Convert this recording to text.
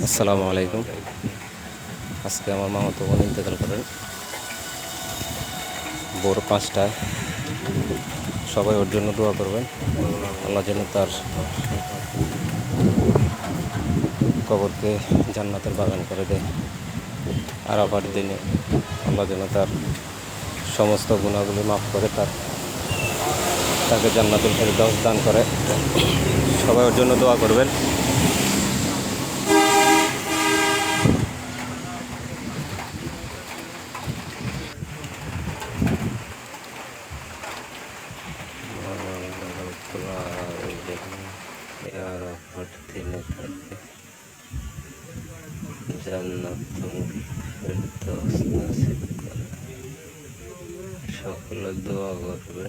আসসালামু আলাইকুম। আজকে আমার মামাতো বোন ইন্তেকাল করেন ভোর 5টায়। সবাই ওর জন্য দোয়া করবেন, আল্লাহ যেন তার কবরকে জান্নাতের বাগান করে দেয়। আরাফার দিনে আল্লাহ যেন তার সমস্ত গুনাহগুলি মাফ করে তাকে জান্নাতুল ফেরদাউস দান করে। সবাই ওর জন্য দোয়া করবেন। আরাফার দিনে তাকে জান্নাতুল ফেরদাউস নসিব করে। সকলে দোয়া করবে।